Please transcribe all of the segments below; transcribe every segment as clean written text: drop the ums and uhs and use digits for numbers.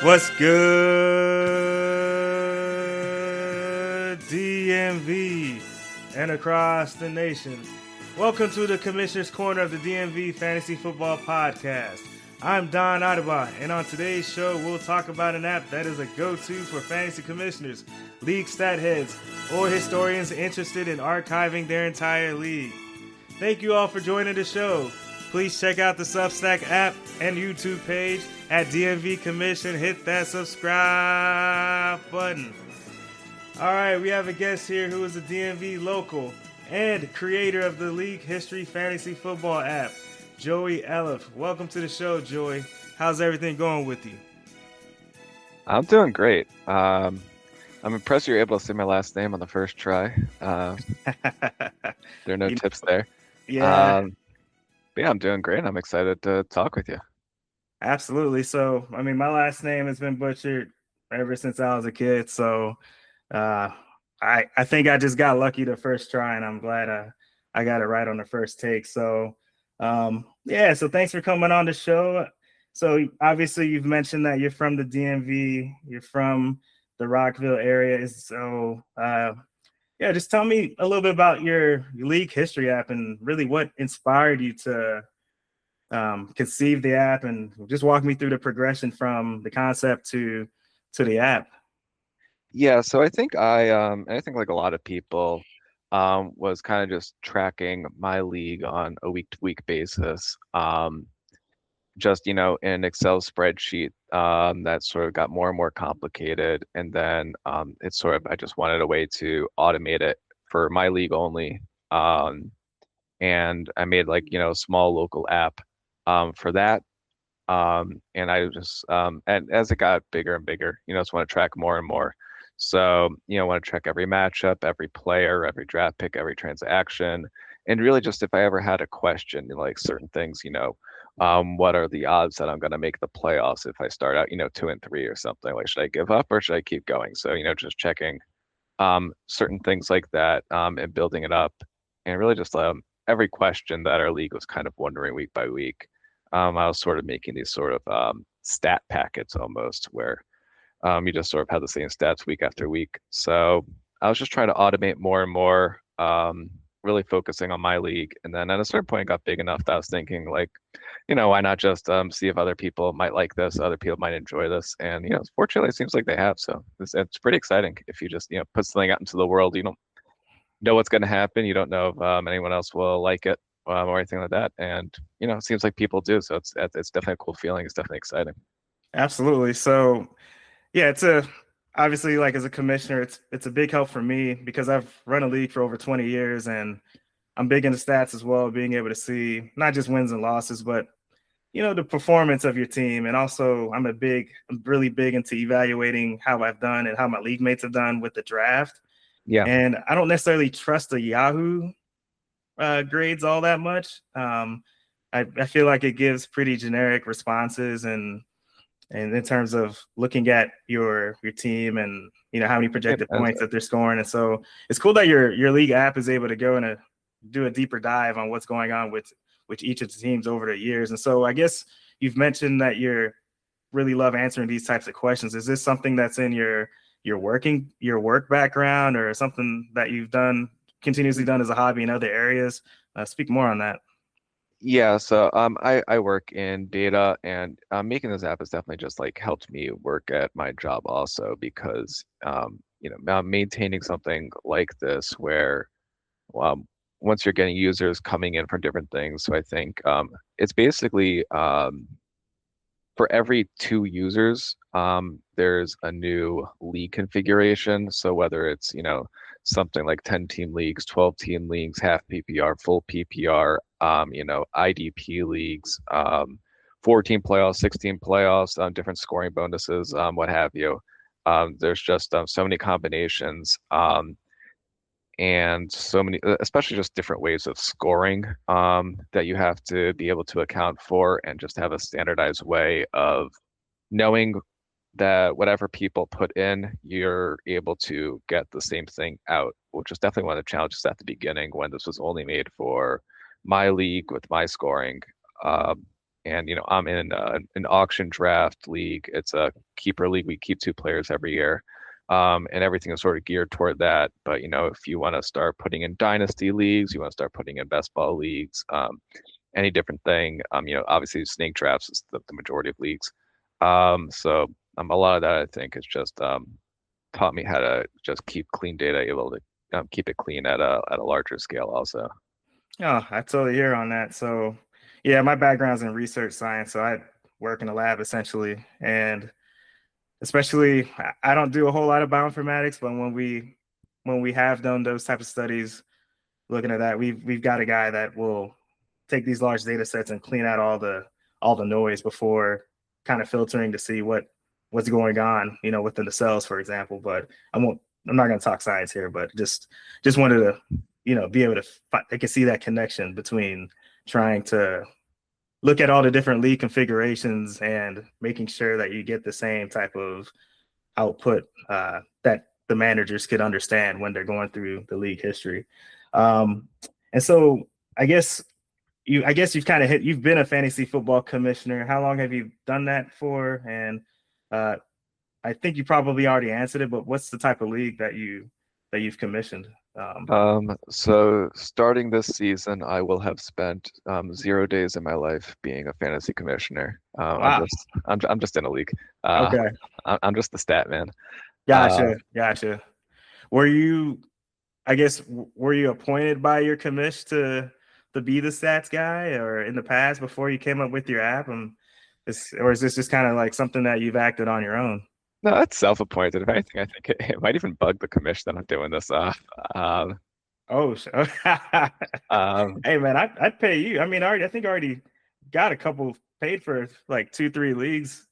What's good, DMV and across the nation? Welcome to the Commissioner's Corner of the DMV Fantasy Football Podcast. I'm Don Adebayo, and on today's show, we'll talk about an app that is a go-to for fantasy commissioners, league stat heads, or historians interested in archiving their entire league. Thank you all for joining the show. Please check out the Substack app and YouTube page at DMV Commission. Hit that subscribe button. All right, we have a guest here who is a DMV local and creator of the League History Fantasy Football app, Joey Elif. Welcome to the show, Joey. How's everything going with you? I'm doing great. I'm impressed you're able to say my last name on the first try. There are no tips there. Yeah. But yeah, I'm doing great. I'm excited to talk with you. Absolutely. So, my last name has been butchered ever since I was a kid. So, I think I just got lucky the first try, and I'm glad I got it right on the first take. So, so thanks for coming on the show. So, obviously, you've mentioned that you're from the DMV, you're from the Rockville area. So, just tell me a little bit about your league history app and really what inspired you to conceive the app, and just walk me through the progression from the concept to the app. Yeah, so I think like a lot of people, was kind of just tracking my league on a week-to-week basis. Just, in Excel spreadsheet, that sort of got more and more complicated. And then I just wanted a way to automate it for my league only. And I made like, a small local app for that. And and as it got bigger and bigger, just want to track more and more. So, I want to track every matchup, every player, every draft pick, every transaction. And really just if I ever had a question, like certain things, what are the odds that I'm going to make the playoffs if I start out, 2-3 or something? Like, should I give up or should I keep going? So, just checking certain things like that, and building it up. And really just every question that our league was kind of wondering week by week. I was sort of making these sort of stat packets almost where you just sort of had the same stats week after week. So I was just trying to automate more and more, really focusing on my league. And then at a certain point, it got big enough that I was thinking, like, why not just see if other people might like this, other people might enjoy this. And, fortunately, it seems like they have. So it's pretty exciting if you just, put something out into the world. You don't know what's going to happen. You don't know if anyone else will like it, or anything like that. And, it seems like people do. So it's definitely a cool feeling. It's definitely exciting. Absolutely. So, yeah, obviously, like, as a commissioner, it's a big help for me because I've run a league for over 20 years, and I'm big into stats as well, being able to see not just wins and losses, but the performance of your team. And also I'm really big into evaluating how I've done and how my league mates have done with the draft. Yeah. And I don't necessarily trust the Yahoo grades all that much. I feel like it gives pretty generic responses, and in terms of looking at your team and how many projected points that they're scoring. And so it's cool that your league app is able to go and do a deeper dive on what's going on with each of the teams over the years. And so I guess you've mentioned that you really love answering these types of questions. Is this something that's in your work background, or something that you've continuously done as a hobby in other areas? Speak more on that. Yeah, so I work in data, and making this app has definitely just like helped me work at my job also because maintaining something like this where um, once you're getting users coming in from different things. So I think it's basically for every 2 users, there's a new league configuration. So whether it's, something like 10-team leagues, 12-team leagues, half PPR, full PPR, IDP leagues, 14 playoffs, 16 playoffs, different scoring bonuses, what have you. There's just so many combinations. And so many, especially just different ways of scoring, that you have to be able to account for and just have a standardized way of knowing that whatever people put in, you're able to get the same thing out, which was definitely one of the challenges at the beginning when this was only made for my league with my scoring. and I'm in an auction draft league. It's a keeper league. We keep two players every year, and everything is sort of geared toward that. But if you want to start putting in dynasty leagues, you want to start putting in best ball leagues, any different thing. Obviously snake drafts is the majority of leagues. A lot of that I think is just taught me how to just keep clean data, able to keep it clean at a larger scale also. Oh, I totally hear on that. So, yeah, my background's in research science, so I work in a lab essentially, and especially I don't do a whole lot of bioinformatics, but when we have done those type of studies, looking at that, we've got a guy that will take these large data sets and clean out all the noise before kind of filtering to see what's going on, within the cells, for example. But I'm not going to talk science here, but just wanted to, be able to I can see that connection between trying to look at all the different lead configurations and making sure that you get the same type of output that the managers could understand when they're going through the league history. And so I guess you've been a fantasy football commissioner. How long have you done that for? And I think you probably already answered it, but what's the type of league that you've commissioned? So starting this season, I will have spent 0 days of my life being a fantasy commissioner. Wow. I'm just in a league. Uh, Okay. I'm just the stat man. Uh, Gotcha. Were you, I guess, were you appointed by your commish to be the stats guy, or in the past before you came up with your app? Or is this just kind of like something that you've acted on your own? no, that's self-appointed. If anything, I think it might even bug the commission that I'm doing this. Um, Oh, um, hey man, I'd pay you. I mean, I think I already got a couple paid for like 2, 3 leagues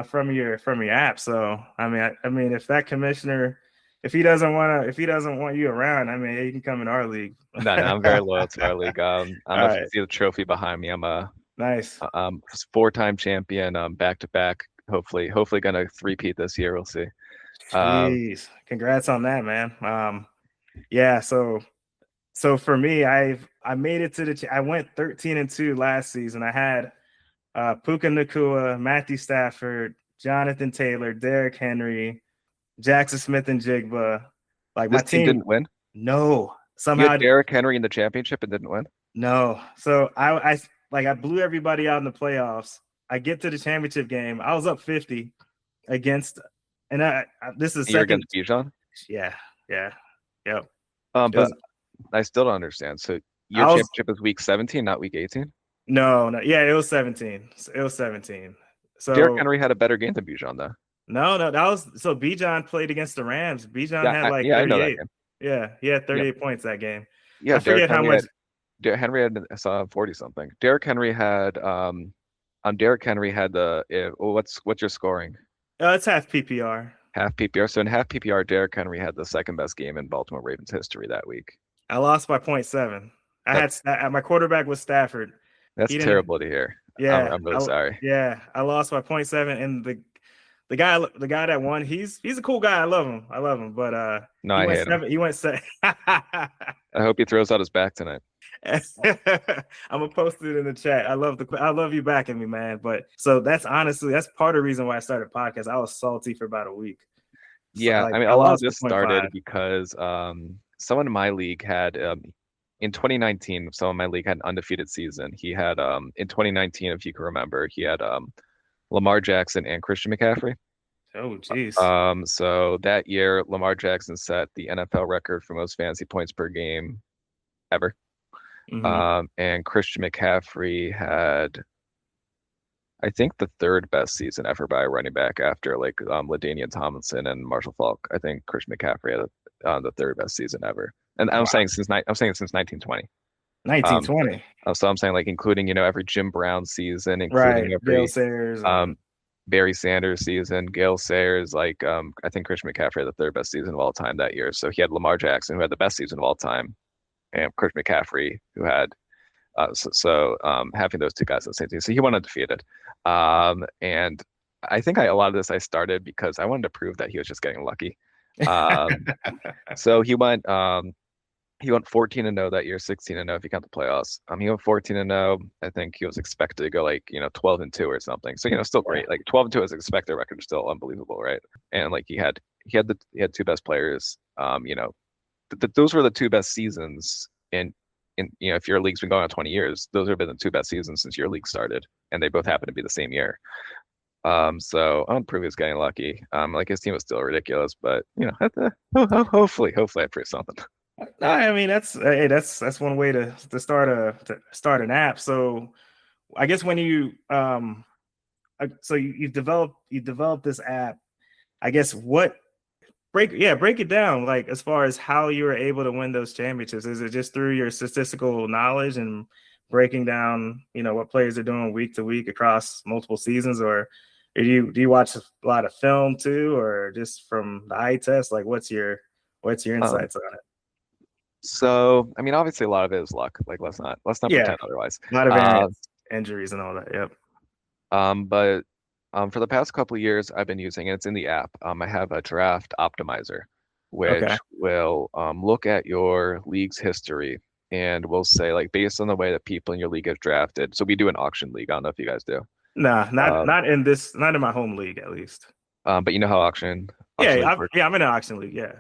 from your app. So I mean, if that commissioner, if he doesn't want you around, I mean, he can come in our league. no, I'm very loyal to our league. I don't All know if you right, see the trophy behind me. I'm a nice. four-time champion, back to back. Hopefully gonna three-peat this year. We'll see. Um, Jeez, congrats on that, man. Yeah. So for me, I made it to I went 13-2 last season. I had Puka Nakua, Matthew Stafford, Jonathan Taylor, Derrick Henry, Jackson Smith and Jigba. Like my this team team, didn't win. no, You had somehow Derrick Henry in the championship and didn't win. no. So I blew everybody out in the playoffs. I get to the championship game. I was up 50 against, and this is And you're second. against Bijan. Yeah, yeah, yep. It But was. I still don't understand. So your I was championship is week 17, not week 18. no. Yeah, it was 17. It was 17. Derrick So Henry had a better game than Bijan, though. no, that was so Bijan played against the Rams. Bijan Yeah, had like I know that 38. game. Yeah, he had Yeah, 38 points that game. yeah. I forget how much. Henry had 40 something. Derrick Henry had Derrick Henry had what's your scoring? It's half PPR. Half PPR. So in half PPR, Derrick Henry had the second best game in Baltimore Ravens history that week. I lost by point 0.7. I had That's my quarterback was Stafford. that's He didn't. terrible to hear. Yeah, I'm really sorry. I lost by point 0.7, and the guy that won, he's a cool guy. I love him, but No, he I went hate him. 7. He went 7. I hope he throws out his back tonight. I'm gonna post it in the chat. I love you backing me, man. But so that's part of the reason why I started podcast. I was salty for about a week. So Yeah, like I mean, I a lot of lost by this point 0.5. started because someone in my league had in 2019, someone in my league had an undefeated season. He had in 2019, if you can remember, he had Lamar Jackson and Christian McCaffrey. Oh jeez. So that year, Lamar Jackson set the NFL record for most fantasy points per game ever. Hmm. And Christian McCaffrey had, I think, the third best season ever by a running back after like LaDainian Tomlinson and Marshall Faulk. I think Christian McCaffrey had the third best season ever. And Wow. I'm saying since 1920. Um, 1920. so I'm saying like including every Jim Brown season, Right. including Bill every Sayers and um, Barry Sanders season, Gale Sayers, like I think Christian McCaffrey had the third best season of all time that year. So he had Lamar Jackson, who had the best season of all time, and Christian McCaffrey, who had having those two guys on the same team. So he went undefeated. And I think a lot of this I started because I wanted to prove that he was just getting lucky. Um, so he went He went 14 and 0 that year, 16 and 0 if you count the playoffs. He went 14 and 0. I think he was expected to go like, 12 and 2 or something. So, still Yeah. great. Like 12 and 2 as expected record is still unbelievable, right? And like he had two best players. Those were the two best seasons in if your league's been going on 20 years, those have been the two best seasons since your league started, and they both happen to be the same year. So I don't prove he's getting lucky. Like his team was still ridiculous, but hopefully I prove something. No, I mean that's one way to start an app. So I guess when you've developed this app, I guess break it down, like as far as how you were able to win those championships. Is it just through your statistical knowledge and breaking down, what players are doing week to week across multiple seasons, or do you watch a lot of film too, or just from the eye test? Like what's your Um, insights on it? so I mean, obviously a lot of it is luck. Like let's not Yeah, pretend otherwise. a lot of Uh, variance, injuries, and all that. Yep. but for the past couple of years, I've been using it. It's in the app. I have a draft optimizer, Okay. which will look at your league's history and will say like based on the way that people in your league have drafted. So we do an auction league. I don't know if you guys do. Nah, not Um, not in this, not in my home league at least. but you know how auction Yeah, leagues work. I'm in an auction league. Yeah.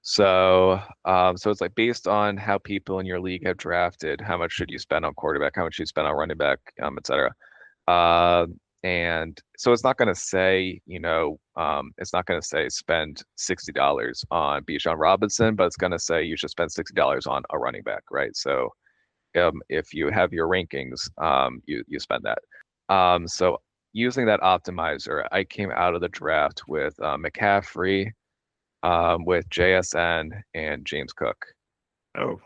So it's like based on how people in your league have drafted, how much should you spend on quarterback, how much should you spend on running back, et cetera. Uh, and so it's not going to say, it's not going to say spend $60 on Bijan Robinson, but it's going to say you should spend $60 on a running back, right? So if you have your rankings, you spend that. So using that optimizer, I came out of the draft with McCaffrey, with JSN and James Cook. Oh,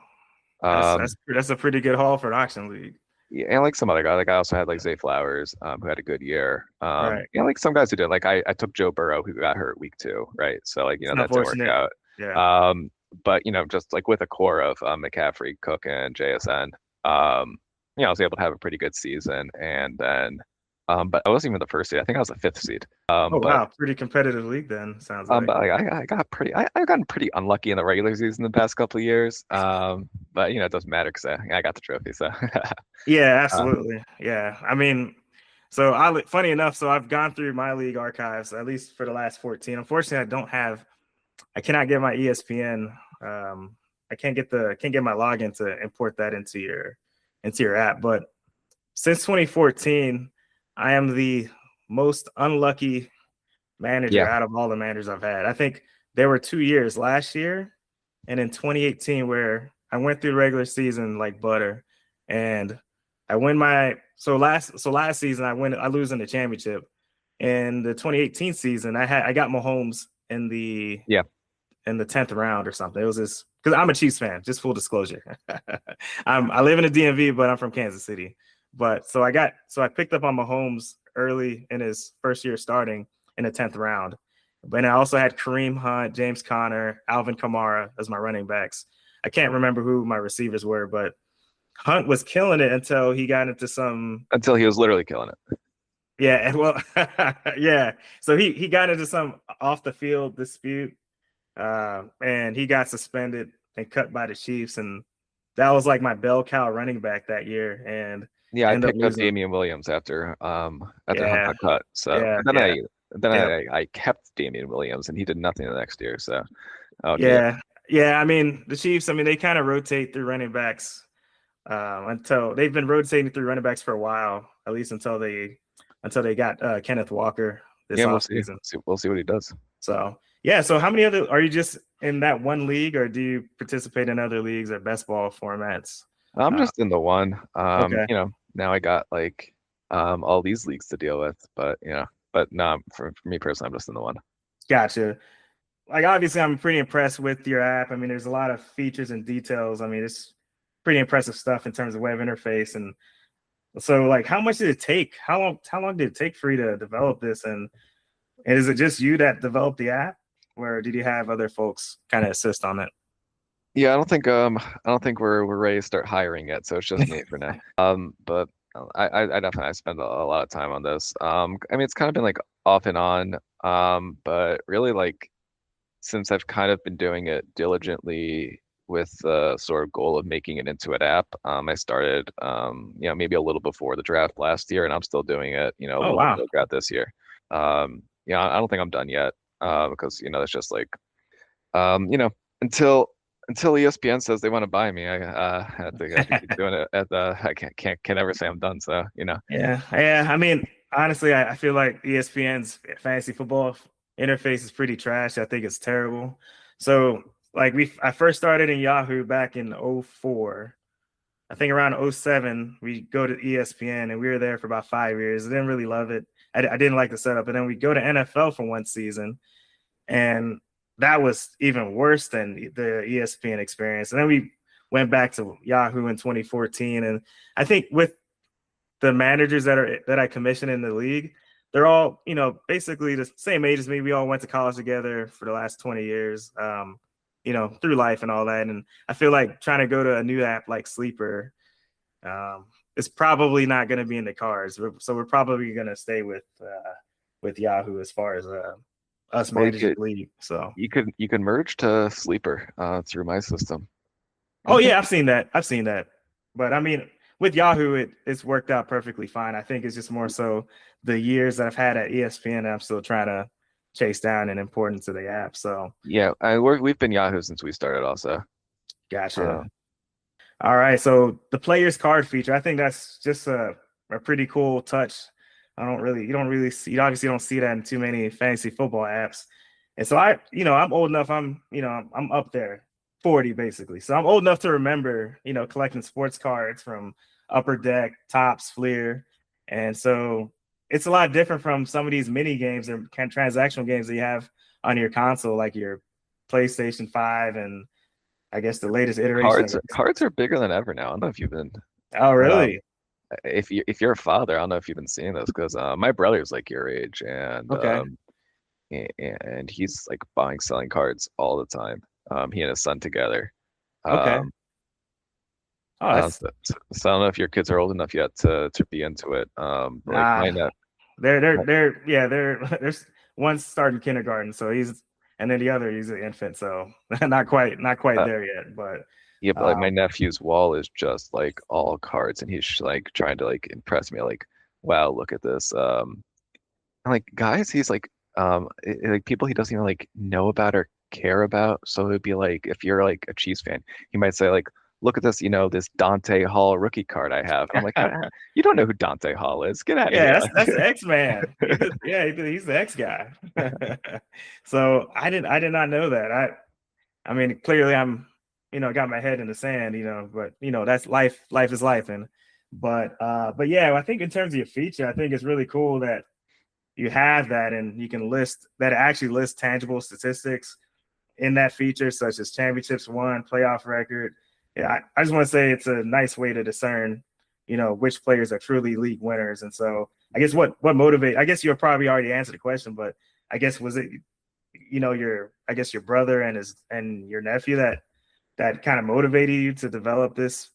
that's Um, that's that's a pretty good haul for an auction league. yeah, and like some other guy, like I also had like Zay Flowers, who had a good year. Right. Like some guys who did. Like I took Joe Burrow, who got hurt week 2, right? So like It's that didn't work unfortunate. out. Yeah. But just like with a core of McCaffrey, Cook, and JSN, um, I was able to have a pretty good season. And then, but I wasn't even the first seed. I think I was the fifth seed. Oh wow, pretty competitive league then. Sounds like. But like, I've gotten pretty unlucky in the regular season the past couple of years. But it doesn't matter because I got the trophy. So, Yeah, uh, absolutely. Yeah, I mean, so funny enough, so I've gone through my league archives at least for the last 14. Unfortunately, I cannot get my ESPN. I can't get my login to import that into your app. But since 2014, I am the most unlucky manager yeah, out of all the managers I've had. I think there were 2 years, last year and in 2018, where I went through the regular season like butter, and I win my last season I lose in the championship. In the 2018 season, I got Mahomes yeah. in the 10th round or something. It was this because I'm a Chiefs fan, just full disclosure. I live in the DMV, but I'm from Kansas City. But so I picked up on Mahomes early in his first year starting in the 10th round. But I also had Kareem Hunt, James Conner, Alvin Kamara as my running backs. I can't remember who my receivers were, but Hunt was killing it until he got into some. Until he was literally killing it. Yeah, well, yeah. So he got into some off the field dispute, and he got suspended and cut by the Chiefs, and that was like my bell cow running back that year, and Yeah, I I ended up picked up losing. Damian Williams after Hunt Yeah, got cut. So yeah, and then yeah, yeah, I kept Damian Williams and he did nothing the next year. So okay. yeah, yeah. I mean, the Chiefs. I mean, they kind of rotate through running backs until they've been rotating through running backs for a while, at least until they got Kenneth Walker this Yeah, we'll see. offseason. We'll see what he does. So yeah. So how many other are you just in that one league, or do you participate in other leagues or best ball formats? I'm Uh, just in the one. okay, Now I got like all these leagues to deal with, but no, for me personally, I'm just in the one. gotcha. Like obviously, I'm pretty impressed with your app. I mean, there's a lot of features and details. I mean, it's pretty impressive stuff in terms of web interface. And so, like, how much did it take? How long did it take for you to develop this? And is it just you that developed the app, or did you have other folks kind of assist on it? Yeah, I don't think we're ready to start hiring yet, so it's just me for now. But I definitely I spend a lot of time on this. I mean it's kind of been like off and on. But really like since I've kind of been doing it diligently with the sort of goal of making it into an app. I started, maybe a little before the draft last year, and I'm still doing it, a Oh little wow. before the draft this year. I don't think I'm done yet, because it's just like, um, you know, until ESPN says they want to buy me, I have to keep doing it. I can't ever say I'm done. So, Yeah, yeah. I mean, honestly, I feel like ESPN's fantasy football interface is pretty trash. I think it's terrible. So, like, I first started in Yahoo back in '04. I think around '07, we go to ESPN and we were there for about 5 years. I didn't really love it. I didn't like the setup. And then we go to NFL for one season, and that was even worse than the ESPN experience. And then we went back to Yahoo in 2014. And I think with the managers that I commission in the league, they're all, basically the same age as me. We all went to college together for the last 20 years, through life and all that. And I feel like trying to go to a new app like Sleeper, it's probably not going to be in the cards. So we're probably going to stay with Yahoo as far as us well, managing the league. So, you could merge to Sleeper through my system. oh yeah, I've seen that. But I mean, with Yahoo, it's worked out perfectly fine. I think it's just more so the years that I've had at ESPN, I'm still trying to chase down and important to the app. So, Yeah, we've been Yahoo since we started also. gotcha. Uh, All right. So the player's card feature, I think that's just a pretty cool touch. You don't really see, you obviously don't see that in too many fantasy football apps. And so I'm old enough, I'm up there, 40 basically. So I'm old enough to remember, collecting sports cards from Upper Deck, Tops, Fleer. And so it's a lot different from some of these mini games or kind of transactional games that you have on your console, like your PlayStation 5 and I guess the latest iteration of cards are bigger than ever now. I don't know if you've been Oh, um, really? if you're a father, I don't know if you've been seeing this because my brother's like your age, Okay. and he's like buying, selling cards all the time. He and his son together. Okay. Um, Oh, that's so I don't know if your kids are old enough yet to be into it. But like nah. my net, There's one starting kindergarten, so and then the other he's an infant, so not quite uh, there yet. But yeah, but like my um, nephew's wall is just like all cards, and he's like trying to like impress me, like, wow, look at this. And like guys, he's like like people he doesn't even like know about or care about. So it'd be like if you're like a Chiefs fan, he might say like, look at this, this Dante Hall rookie card I have. And I'm like, you don't know who Dante Hall is. Get out of yeah, here. that's the X Man. He's the X guy. So I did not know that. I mean, clearly I'm, got my head in the sand, but that's life. Life is life, and but yeah, I think in terms of your feature, I think it's really cool that you have that and you can list that, it actually lists tangible statistics in that feature, such as championships won, playoff record. Yeah, I just want to say it's a nice way to discern, which players are truly league winners. And so I guess what motivate, I guess you'll probably already answered the question, but I guess was it, your brother and your nephew that kind of motivated you to develop this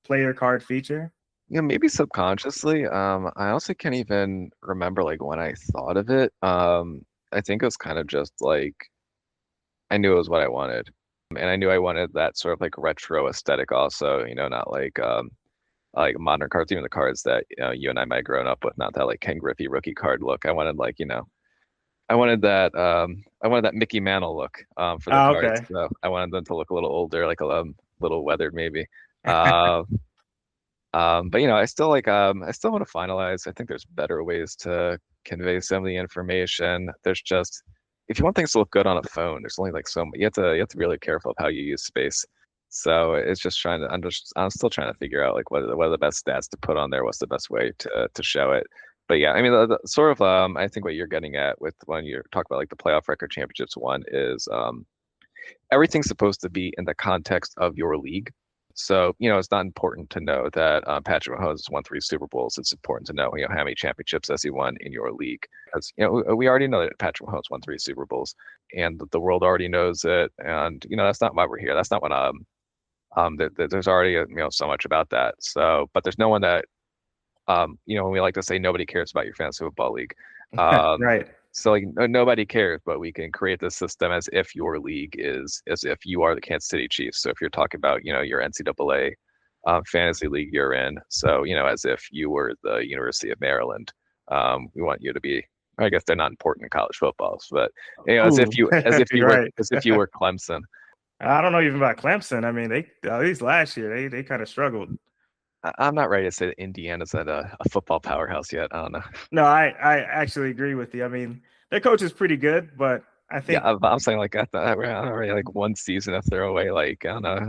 player card feature? Maybe subconsciously. I also can't even remember like when I thought of it. I think it was kind of just like I knew it was what I wanted. And I knew I wanted that sort of like retro aesthetic also, not like modern cards, even the cards that you and I might have grown up with, not that like Ken Griffey rookie card look. I wanted like, I wanted that Mickey Mantle look for the Oh, cards. okay. So I wanted them to look a little older, like a little weathered maybe. Uh, but I still want to finalize. I think there's better ways to convey some of the information. There's just if you want things to look good on a phone, there's only like so much. You have to be really careful of how you use space. So it's just I'm still trying to figure out like what are the best stats to put on there. What's the best way to show it. But yeah, I mean, the sort of I think what you're getting at with when you talk about like the playoff record championships one is everything's supposed to be in the context of your league. So, it's not important to know that Patrick Mahomes won 3 Super Bowls. It's important to know, how many championships has he won in your league. Because, we already know that Patrick Mahomes won 3 Super Bowls, and the world already knows it. And, that's not why we're here. That's not what there's already, so much about that. So, but there's no one that, when we like to say nobody cares about your fantasy football league. Um, Right. So like nobody cares, but we can create this system as if your league is as if you are the Kansas City Chiefs. So if you're talking about, your NCAA fantasy league you're in, so as if you were the University of Maryland, we want you to be. I guess they're not important in college footballs, but as if Ooh, you you're right. were Clemson. I don't know even about Clemson. I mean, they at least last year they kind of struggled. I'm not ready to say that Indiana's at a football powerhouse yet. I don't know. No, I actually agree with you. I mean, their coach is pretty good, but I Yeah, think I'm saying like I thought we're already like one season to throw away like I don't know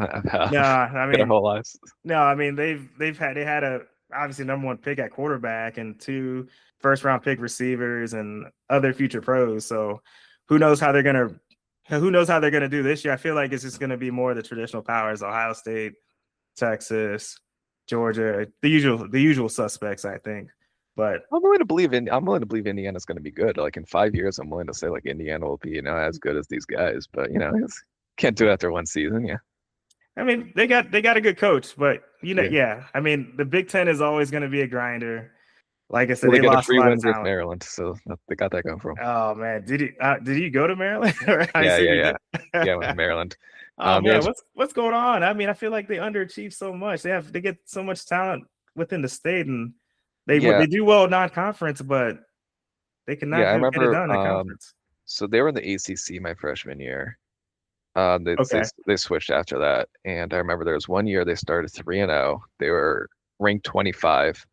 no, I their mean whole lives. no, I mean they had a obviously number one pick at quarterback and two first round pick receivers and other future pros. So who knows how they're gonna who knows how they're gonna do this year? I feel like it's just gonna be more of the traditional powers: Ohio State, Texas, Georgia, the usual suspects, I think. But I'm willing to believe Indiana's going to be good. Like in 5 years, I'm willing to say like Indiana will be as good as these guys. But can't do it after one season. Yeah, I mean, they got a good coach, but yeah. yeah. I mean, the Big Ten is always going to be a grinder. Like I said, Well, they they get a lost a three lot of wins with talent. Maryland, so they got that going for them. Oh man, did you go to Maryland? I Yeah, assume yeah, you yeah, did. yeah. With Maryland, Oh man, there's what's going on? I mean, I feel like they underachieve so much. They get so much talent within the state, and yeah, they do well non-conference, but they yeah. cannot I get it remember. done in conference. So they were in the ACC my freshman year. They Okay, they switched after that, and I remember there was one year they started 3-0. They were ranked 25,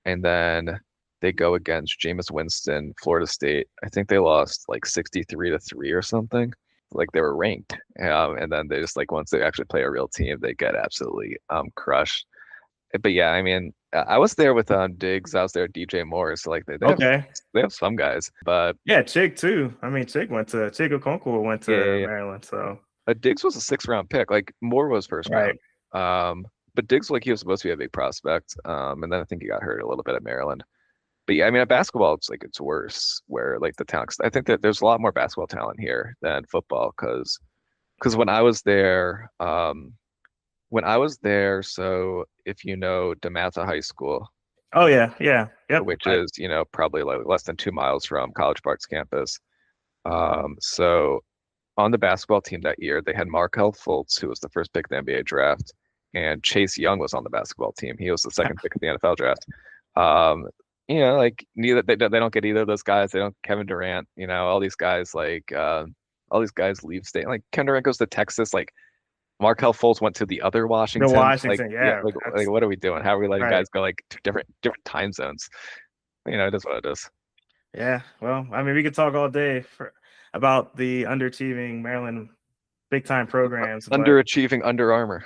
and then they go against Jameis Winston, Florida State. I think they lost like 63-3 or something. Like they were ranked, and then they just like once they actually play a real team, they get absolutely crushed. But yeah, I mean, I was there with Diggs. I was there with DJ Moore, so like okay. they have some guys, but Yeah, Chig too. I mean, Chig Okonkwo went yeah, to yeah, yeah. Maryland, so Diggs was a 6th round pick. Like Moore was first right. round. But Diggs like he was supposed to be a big prospect. And then I think he got hurt a little bit at Maryland. But yeah, I mean at basketball it's worse where like the talent. I think that there's a lot more basketball talent here than football because when I was there, so if you know DeMatha High School, Oh yeah, yeah, yep. which is probably like less than 2 miles from College Park's campus. So on the basketball team that year, they had Markelle Fultz, who was the first pick in the NBA draft, and Chase Young was on the basketball team. He was the second pick in the NFL draft. Um, like neither they don't get either of those guys. They don't Kevin Durant. All these guys leave state. Like Kevin Durant goes to Texas. Like Markelle Fultz went to the other The Washington. Like Washington, yeah, yeah, like that's what are we doing? How are we letting right. guys go like to different time zones? It is what it is. Yeah, well, I mean, we could talk all day about the underachieving Maryland big time programs, but Underachieving Under Armour.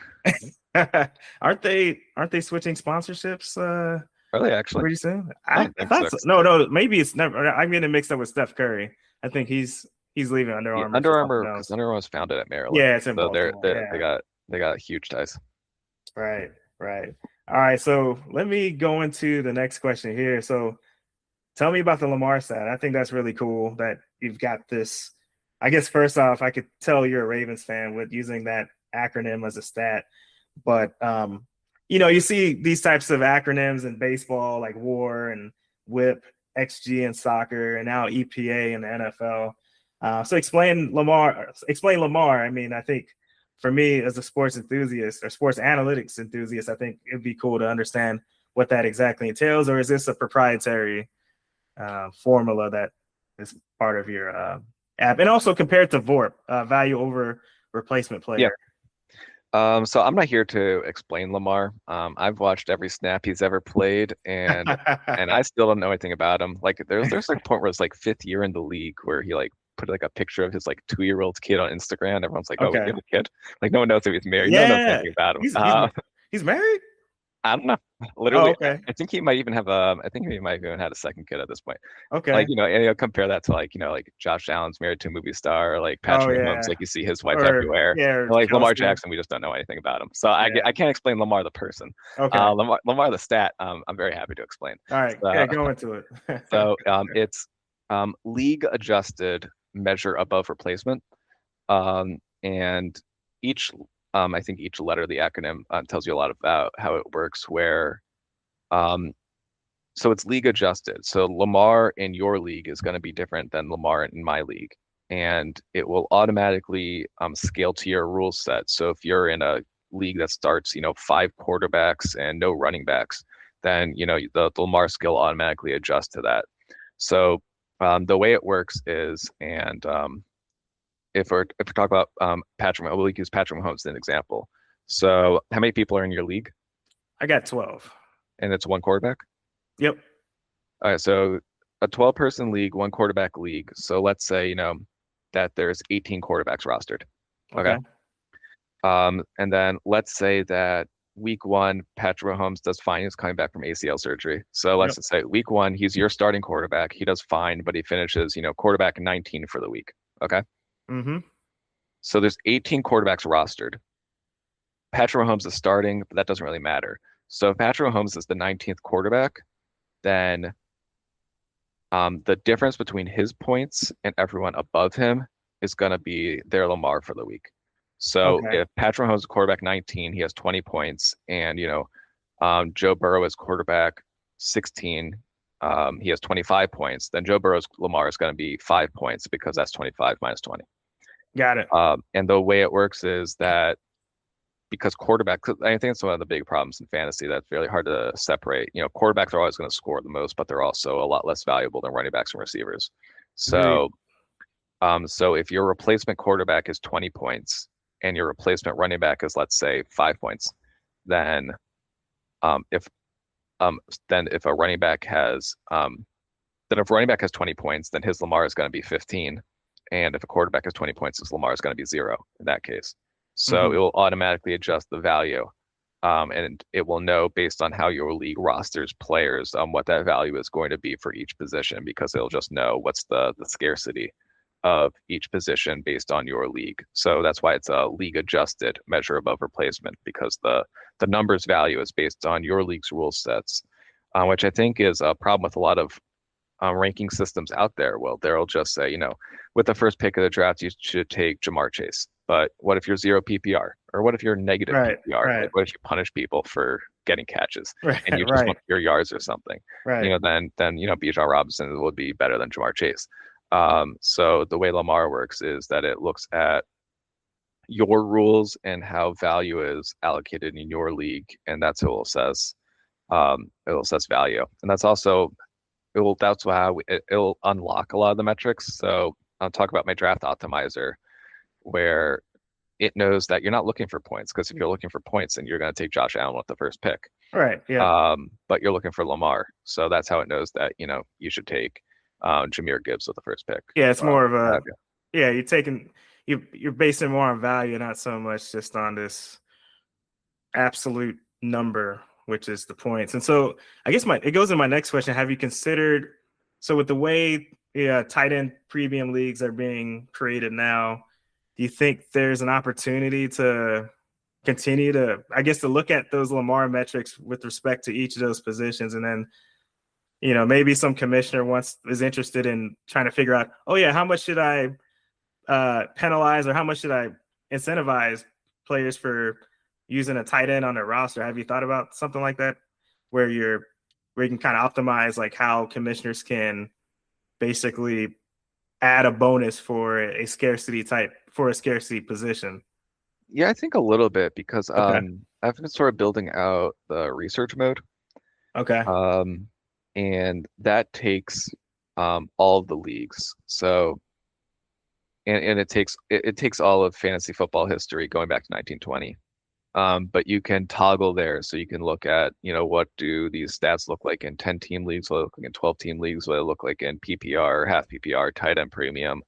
aren't they switching sponsorships Are they actually? pretty soon? I don't I think so. thought so. No, maybe it's never. I'm getting mixed up with Steph Curry. I think he's leaving Under Yeah, Armour for Under something Armour because else. Under Armour was founded at Maryland, Yeah, it's in so Baltimore. Yeah, they got huge ties. right, right. All right, so let me go into the next question here. So tell me about the Lamar side. I think that's really cool that you've got this. I guess first off, I could tell you're a Ravens fan with using that acronym as a stat. But you see these types of acronyms in baseball like WAR and WHIP, XG in soccer, and now EPA in the NFL. So explain Lamar. Explain Lamar. I mean, I think for me as a sports enthusiast or sports analytics enthusiast, I think it'd be cool to understand what that exactly entails. Or is this a proprietary formula that is part of your app? And also compared to VORP, value over replacement Yeah. player. So I'm not here to explain Lamar. I've watched every snap he's ever played, and I still don't know anything about him. Like there's like a point where it's like 5th year in the league where he like put like a picture of his like 2-year-old kid on Instagram. Everyone's like, "Oh, we Okay. have a kid." Like no one knows if he's married. No one knows Yeah. anything about him. He's married? I don't know. Oh, Literally, okay. I think he might even have I think he might have even had a second kid at this point. Like, Okay. and compare that to like, like Josh Allen's married to a movie star, or like Oh Patrick Mahomes, yeah. like you see his wife Or everywhere. yeah, or And like Lamar Kelsey. Jackson, we just don't know anything about him. So Yeah. I can't explain Lamar the person. Okay. Lamar the stat, I'm very happy to explain. All right. So, Yeah, go into it. it's league adjusted measure above replacement. And each I think each letter of the acronym tells you a lot about how it works, where um, So it's league adjusted. So Lamar in your league is going to be different than Lamar in my league. And it will automatically scale to your rule set. So if you're in a league that starts, five quarterbacks and no running backs, then, the Lamar scale automatically adjusts to that. So the way it works is, and if we're talking about Patrick, we'll use Patrick Mahomes as an example. So how many people are in your league? I got 12. And it's one quarterback? Yep. All right, so a 12-person league, one quarterback league. So let's say, that there's 18 quarterbacks rostered. Okay. Okay. And then let's say that week one, Patrick Mahomes does fine. He's coming back from ACL surgery. So let's Yep. just say week one, he's your starting quarterback. He does fine, but he finishes, quarterback 19 for the week. Okay. Mm-hmm. So there's 18 quarterbacks rostered. Patrick Mahomes is starting, but that doesn't really matter. So if Patrick Mahomes is the 19th quarterback, then the difference between his points and everyone above him is going to be their Lamar for the week. So Okay. if Patrick Mahomes is quarterback 19, he has 20 points, and Joe Burrow is quarterback 16, he has 25 points. Then Joe Burrow's Lamar is going to be 5 points because that's 25 minus 20. Got it. And the way it works is that because I think it's one of the big problems in fantasy that's really hard to separate. Quarterbacks are always going to score the most, but they're also a lot less valuable than running backs and receivers. Agreed. So if your replacement quarterback is 20 points and your replacement running back is, let's say, 5 points, then um, if if a running back has then if a running back has 20 points, then his Lamar is going to be 15. And if a quarterback has 20 points, his Lamar is going to be 0 in that case. So Mm-hmm. it will automatically adjust the value. And it will know based on how your league rosters players what that value is going to be for each position because it'll just know what's the scarcity of each position based on your league. So that's why it's a league adjusted measure above replacement because the numbers value is based on your league's rule sets, which I think is a problem with a lot of ranking systems out there. Well, they'll just say, with the first pick of the draft, you should take Jamar Chase. But what if you're zero PPR? Or what if you're negative Right. PPR? Right. Like, what if you punish people for getting catches Right. and you just Right. want your yards or something? Right. Then Bijan Robinson would be better than Jamar Chase. So the way Lamar works is that it looks at your rules and how value is allocated in your league, and that's how it will assess value. And that's how it'll unlock a lot of the metrics. So I'll talk about my draft optimizer, where it knows that you're not looking for points because if you're looking for points, then you're going to take Josh Allen with the first pick. Right. Yeah. But you're looking for Lamar, so that's how it knows that you should take Jahmyr Gibbs with the first pick. Yeah. It's more of Have a, you. yeah, you're basing more on value, not so much just on this absolute number, which is the points. And so I guess it goes in my next question. Have you considered, so with the way tight end premium leagues are being created now, do you think there's an opportunity to continue to, I guess, to look at those Lamar metrics with respect to each of those positions, and then maybe some commissioner is interested in trying to figure out, oh yeah, how much should I penalize or how much should I incentivize players for using a tight end on their roster? Have you thought about something like that, where you can kind of optimize like how commissioners can basically add a bonus for a scarcity position? Yeah, I think a little bit because Okay. I've been sort of building out the research mode, Okay. um, and that takes all of the leagues. So and it takes all of fantasy football history going back to 1920. But you can toggle there so you can look at, what do these stats look like in 10-team leagues, what they look like in 12-team leagues, what they look like in PPR, half PPR, tight end premium,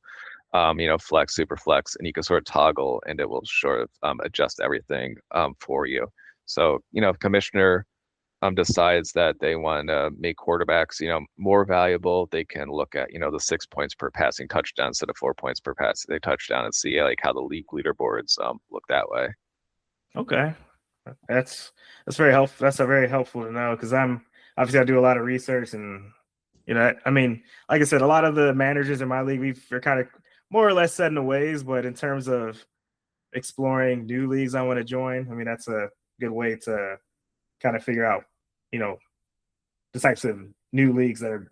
flex, super flex, and you can sort of toggle and it will sort of adjust everything for you. So, if commissioner decides that they want to make quarterbacks, more valuable, they can look at, the 6 points per passing touchdown instead of 4 points per passing touchdown and see like how the league leaderboards look that way. Okay. That's very helpful. That's a very helpful to know, because I do a lot of research, and I mean, like I said, a lot of the managers in my league, we're kind of more or less set in the ways, but in terms of exploring new leagues I want to join, I mean, that's a good way to kind of figure out, you know, the types of new leagues that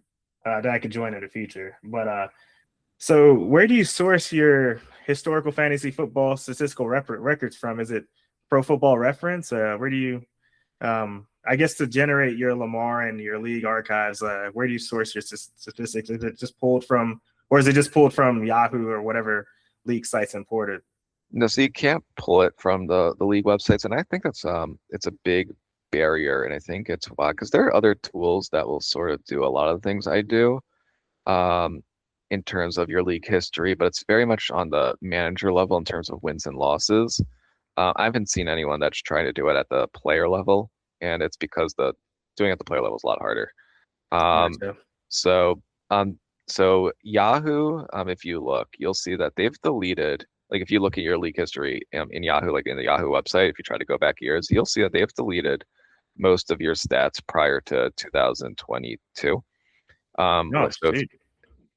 I could join in the future. But so where do you source your historical fantasy football statistical records from? Is it Pro Football Reference? Where do you I guess to generate your Lamar and your league archives, where do you source your statistics? Is it just pulled from, or is it just pulled from Yahoo or whatever league sites imported? No, so you can't pull it from the league websites, and I think that's it's a big barrier, and I think it's why because there are other tools that will sort of do a lot of the things I do, um, in terms of your league history, but it's very much on the manager level in terms of wins and losses. I haven't seen anyone that's trying to do it at the player level, and it's because the doing it at the player level is a lot harder. Um, Gotcha. so um, so Yahoo, if you look, you'll see that they've deleted. Like if you look at your league history in Yahoo, like in the Yahoo website, if you try to go back years, you'll see that they've deleted most of your stats prior to 2022. Oh, So if gee.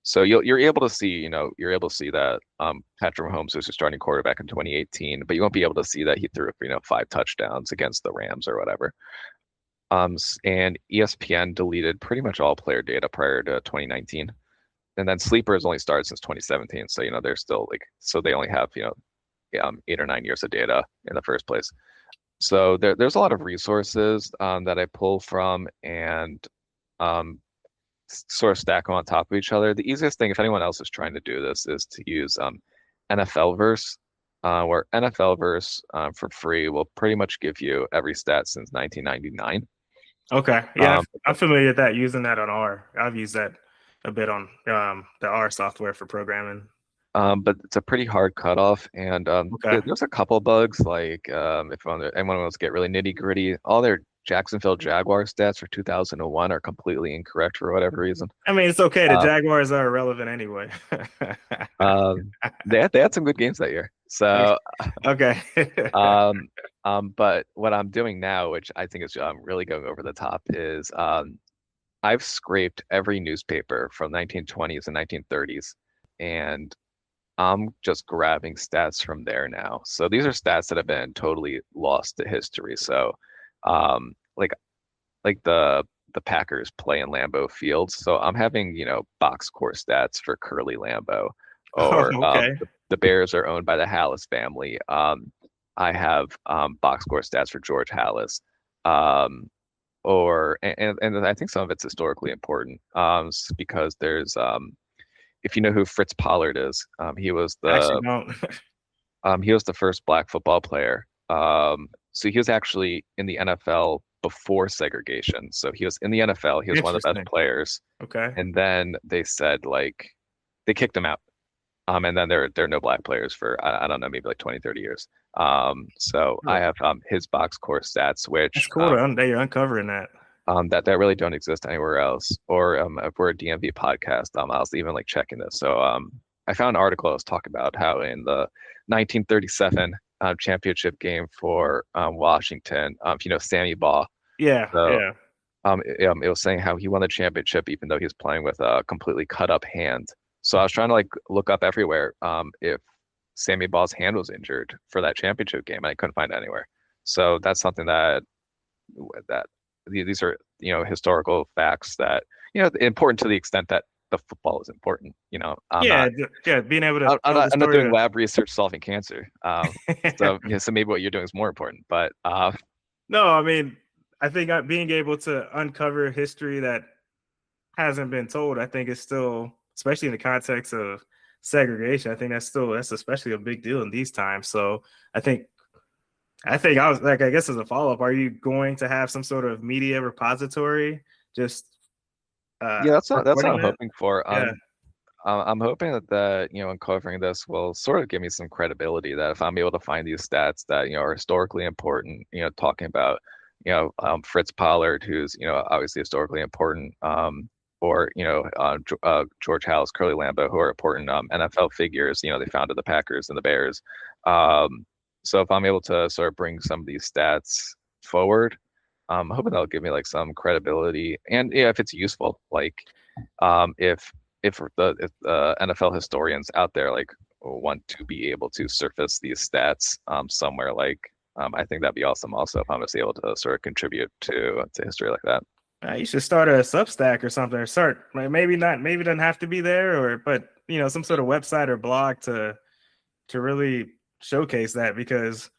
so you're able to see, you're able to see that Patrick Mahomes was your starting quarterback in 2018, but you won't be able to see that he threw, 5 touchdowns against the Rams or whatever. And ESPN deleted pretty much all player data prior to 2019. And then Sleepers only started since 2017. So, they're still so they only have, 8 or 9 years of data in the first place. So there's a lot of resources that I pull from and um, sort of stack them on top of each other. The easiest thing, if anyone else is trying to do this, is to use NFL Verse, where NFL Verse for free will pretty much give you every stat since 1999. Okay. Yeah, Um, I'm familiar with that, using that on R. I've used that a bit on the R software for programming. but it's a pretty hard cutoff, and Okay. there's a couple bugs. Like if anyone wants to get really nitty gritty, all their Jacksonville Jaguar stats for 2001 are completely incorrect for whatever reason. I mean, it's okay. The Uh, Jaguars are irrelevant anyway. they had some good games that year. So Okay. but what I'm doing now, which I think is really going over the top, is I've scraped every newspaper from 1920s and 1930s, and I'm just grabbing stats from there now. So these are stats that have been totally lost to history. So, like the Packers play in Lambeau Field. So I'm having, box score stats for Curly Lambeau, Oh, or okay. the Bears are owned by the Hallis family. I have box score stats for George Hallis. Um, and I think some of it's historically important, because there's if you know who Fritz Pollard is, I actually don't. he was the first black football player. So he was actually in the NFL before segregation. So he was in the NFL. He was one of the best Interesting. players. Okay. And then they said they kicked him out. And then there are no black players for I don't know, maybe like 20, 30 years. So I Really? have his box score stats, which That's cool that you're uncovering that. that really don't exist anywhere else. Or if we're a DMV podcast, I was even checking this. So I found an article that was talking about how in the 1937 championship game for Washington, Sammy Baugh. Yeah, So yeah. it was saying how he won the championship even though he was playing with a completely cut up hand. So I was trying to look up everywhere if Sammy Baugh's hand was injured for that championship game, and I couldn't find it anywhere. So that's something that these are historical facts that important to the extent that the football is important. I'm Yeah, not yeah, being able to I'm tell not the I'm not story doing lab research solving cancer. So yeah, so maybe what you're doing is more important. But No, I mean, I think being able to uncover history that hasn't been told, I think is still, especially in the context of segregation, I think that's especially a big deal in these times. So I think I was like, I guess as a follow up, are you going to have some sort of media repository just yeah, that's what reporting I'm that? hoping for. Yeah. I'm hoping that uncovering this will sort of give me some credibility that if I'm able to find these stats that are historically important, talking about Fritz Pollard, who's obviously historically important, or George Hallis, Curly Lambeau, who are important NFL figures. They founded the Packers and the Bears. Um, so if I'm able to sort of bring some of these stats forward, I'm hoping that'll give me some credibility, and yeah, if it's useful, if if the NFL historians out there want to be able to surface these stats somewhere, I think that'd be awesome. Also, if I'm just able to sort of contribute to history like that. You should start a Substack or something, or start maybe not, maybe it doesn't have to be there, or but some sort of website or blog to really showcase that because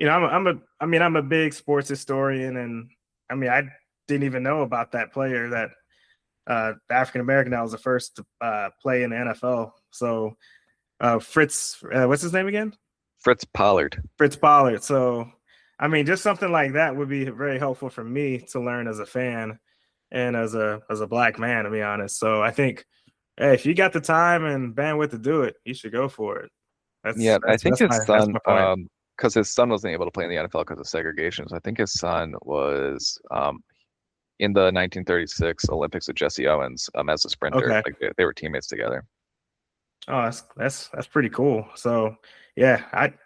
I'm a big sports historian, and I didn't even know about that player that the African American that was the first to play in the NFL. So Fritz, what's his name again? Fritz Pollard. Fritz Pollard. So just something like that would be very helpful for me to learn as a fan and as a black man, to be honest. So I think, hey, if you got the time and bandwidth to do it, you should go for it. That's Yeah, I that's think that's his my that's son, my point. because his son wasn't able to play in the NFL because of segregation. So I think his son was in the 1936 Olympics with Jesse Owens as a sprinter. Okay. Like they were teammates together. Oh, that's pretty cool. So yeah,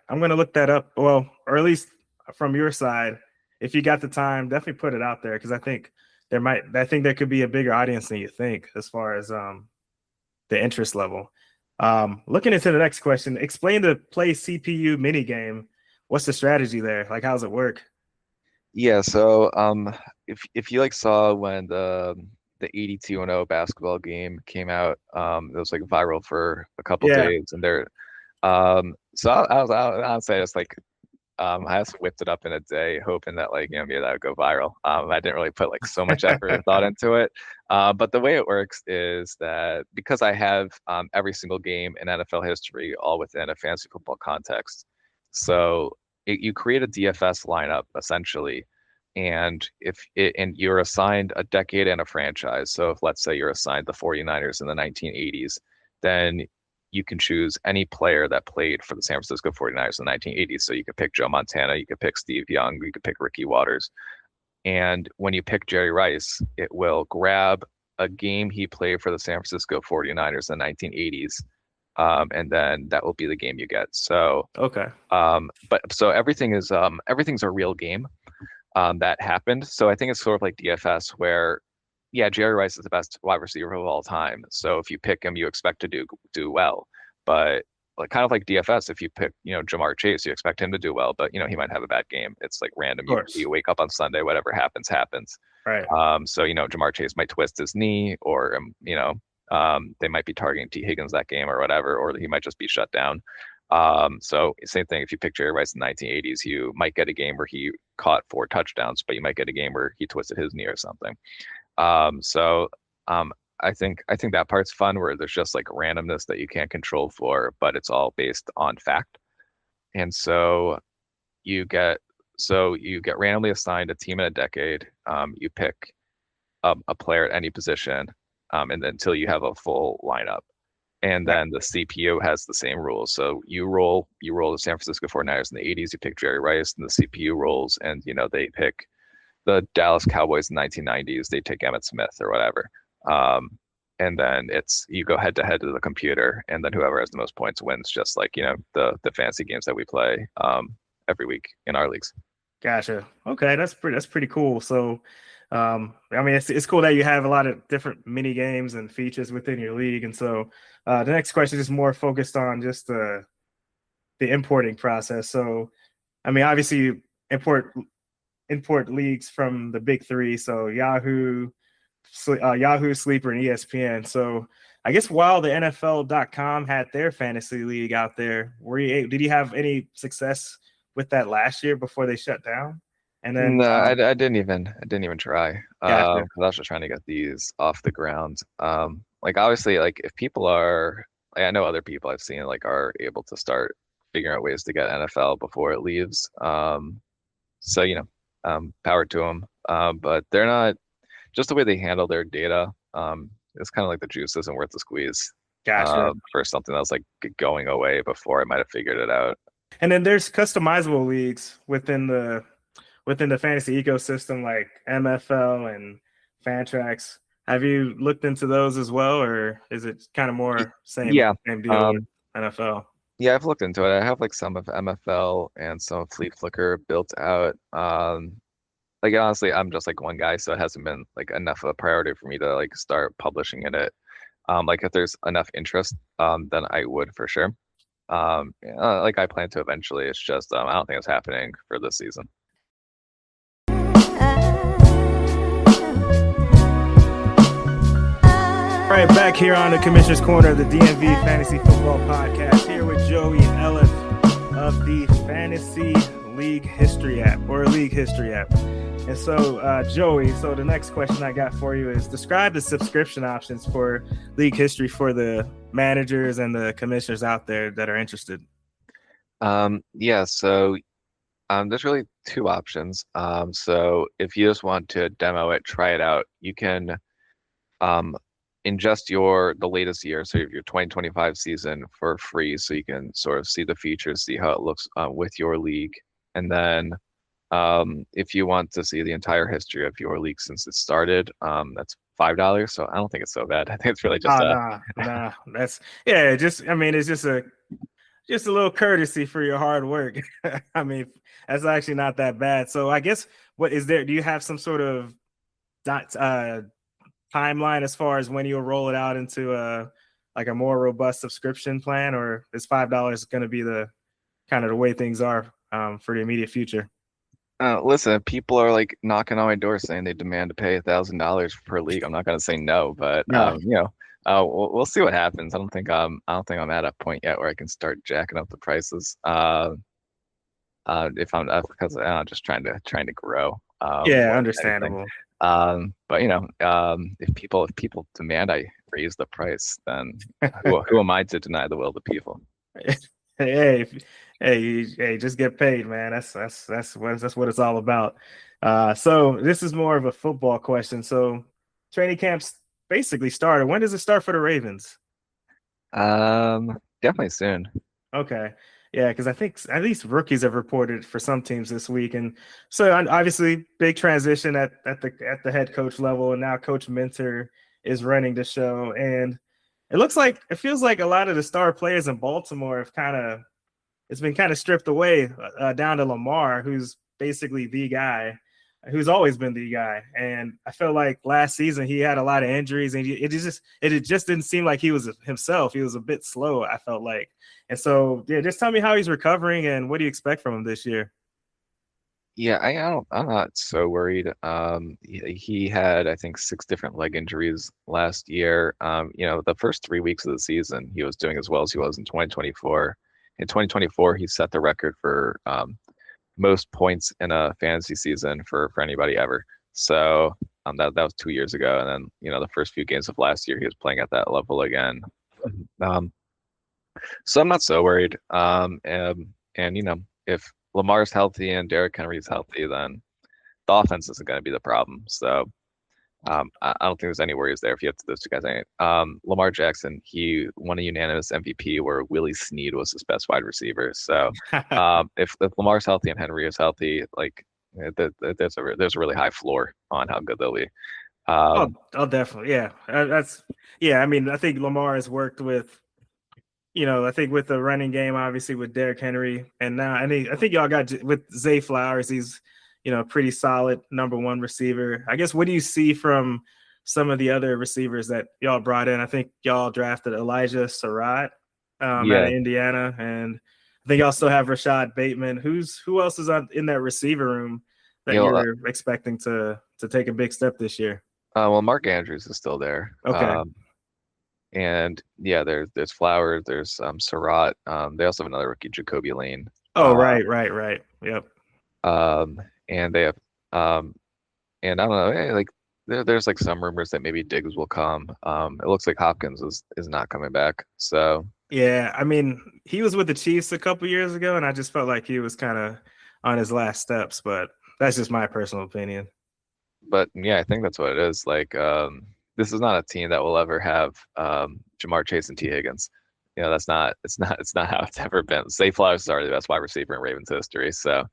I'm gonna look that up. Well, or at least from your side, if you got the time, definitely put it out there because I think there could be a bigger audience than you think as far as the interest level. Looking into the next question, explain the play CPU mini game. What's the strategy there? Like, how's it work? Yeah, so if you like saw when the 82-0 basketball game came out, it was like viral for a couple Yeah, days, and there so I would say it's like I just whipped it up in a day, hoping that like maybe that would go viral. I didn't really put like so much effort or thought into it. But the way it works is that because I have every single game in NFL history all within a fantasy football context, so you create a DFS lineup essentially, and you're assigned a decade and a franchise. So if let's say you're assigned the 49ers in the 1980s, then you can choose any player that played for the San Francisco 49ers in the 1980s. So you could pick Joe Montana, you could pick Steve Young, you could pick Ricky Waters. And when you pick Jerry Rice, it will grab a game he played for the San Francisco 49ers in the 1980s. And then that will be the game you get. So, okay. but so everything's a real game that happened. So I think it's sort of like DFS where yeah, Jerry Rice is the best wide receiver of all time. So if you pick him, you expect to do well. But like kind of like DFS, if you pick, Jamar Chase, you expect him to do well, but he might have a bad game. It's like random. Of You course. wake up on Sunday, whatever happens, happens. Right. So Jamar Chase might twist his knee, or they might be targeting T. Higgins that game or whatever, or he might just be shut down. So same thing. If you pick Jerry Rice in the 1980s, you might get a game where he caught 4 touchdowns, but you might get a game where he twisted his knee or something. So I think that part's fun where there's just like randomness that you can't control for, but it's all based on fact. And you get you get randomly assigned a team in a decade. You pick a player at any position, and then until you have a full lineup. And Right. then the CPU has the same rules. So you roll the San Francisco 49ers in the 80s, you pick Jerry Rice, and the CPU rolls, and they pick the Dallas Cowboys in the 1990s, they take Emmitt Smith or whatever. Um, and then you go head to head to the computer, and then whoever has the most points wins, just like, the fancy games that we play every week in our leagues. Gotcha. Okay, that's pretty cool. So, it's cool that you have a lot of different mini games and features within your league. And so, the next question is more focused on just the importing process. So, obviously, you import leagues from the big three, so Yahoo, Sleeper, and ESPN. So, I guess while the NFL.com had their fantasy league out there, did you have any success with that last year before they shut down? And then, No, I didn't even try. gotcha, 'Cause I was just trying to get these off the ground. Like obviously, like if people are, like I know other people I've seen like are able to start figuring out ways to get NFL before it leaves. So power to them. But they're not just the way they handle their data. It's kind of like the juice isn't worth the squeeze. gotcha. For something that's like going away before I might have figured it out. And then there's customizable leagues within the fantasy ecosystem, like MFL and Fantrax. Have you looked into those as well, or is it kind of Y- more same Yeah. same deal with Um, NFL? Yeah, I've looked into it. I have like some of MFL and some of Fleet Flicker built out. Like honestly, I'm just like one guy, so it hasn't been like enough of a priority for me to like start publishing in it. Like if there's enough interest, then I would for sure. Yeah, like I plan to eventually. It's just I don't think it's happening for this season. right, back here on the Commissioner's Corner of the DMV Fantasy Football Podcast, here with Joey and Ellen of the Fantasy League History app, or League History app. And so, Joey, so the next question I got for you is describe the subscription options for League History for the managers and the commissioners out there that are interested. So there's really two options. So if you just want to demo it, try it out, you can ingest the latest year, so your 2025 season for free, so you can sort of see the features, see how it looks with your league. And then if you want to see the entire history of your league since it started, that's $5. So I don't think it's so bad. I think it's really just nah. It's just a little courtesy for your hard work. I mean, that's actually not that bad. So I guess do you have some sort of timeline as far as when you'll roll it out into a more robust subscription plan, or is $5 going to be the kind of the way things are for the immediate future? Listen, people are like knocking on my door saying they demand to pay $1,000 per league. I'm not going to say no, but No. we'll see what happens. I don't think I'm at a point yet where I can start jacking up the prices. If I'm because I'm just trying to grow. Yeah, understandable. But if people demand I raise the price, then who am I to deny the will of the people? Hey, just get paid, man. That's what it's all about. So this is more of a football question. So training camps basically started. When does it start for the Ravens? Definitely soon. Okay. Yeah, because I think at least rookies have reported for some teams this week, and so obviously big transition at the head coach level, and now Coach Minter is running the show, and it feels like a lot of the star players in Baltimore have it's been kind of stripped away down to Lamar, who's basically the guy, who's always been the guy. And I felt like last season he had a lot of injuries, and it just didn't seem like he was himself. He was a bit slow, I felt like. And so, yeah, just tell me how he's recovering and what do you expect from him this year? Yeah, I'm not so worried. He had, I think, 6 different leg injuries last year. The first 3 weeks of the season, he was doing as well as he was in 2024. In 2024, he set the record for most points in a fantasy season for anybody ever. So that was 2 years ago, and then the first few games of last year, he was playing at that level again. So I'm not so worried. If Lamar's healthy and Derrick Henry's healthy, then the offense isn't going to be the problem. So I don't think there's any worries there if you have those two guys. Lamar Jackson, he won a unanimous MVP where Willie Snead was his best wide receiver. So if Lamar's healthy and Henry is healthy, like there's a really high floor on how good they'll be. Oh, definitely, yeah. I mean, I think Lamar has worked with. I think with the running game, obviously with Derrick Henry, and now I think y'all got with Zay Flowers. He's pretty solid number one receiver. I guess what do you see from some of the other receivers that y'all brought in? I think y'all drafted Elijah Surratt out of Indiana, and I think y'all still have Rashad Bateman. Who else is in that receiver room that you're expecting to take a big step this year? Well, Mark Andrews is still there. Okay. And yeah, there's Flowers, there's Surratt. They also have another rookie, Jacoby Lane. Oh, right. Yep. And they have and I don't know, like there's like some rumors that maybe Diggs will come. It looks like Hopkins is not coming back. So yeah, I mean, he was with the Chiefs a couple years ago, and I just felt like he was kind of on his last steps, but that's just my personal opinion. But yeah, I think that's what it is. Like this is not a team that will ever have Jamar Chase and T. Higgins. It's not how it's ever been. Zay Flowers is already the best wide receiver in Ravens history. So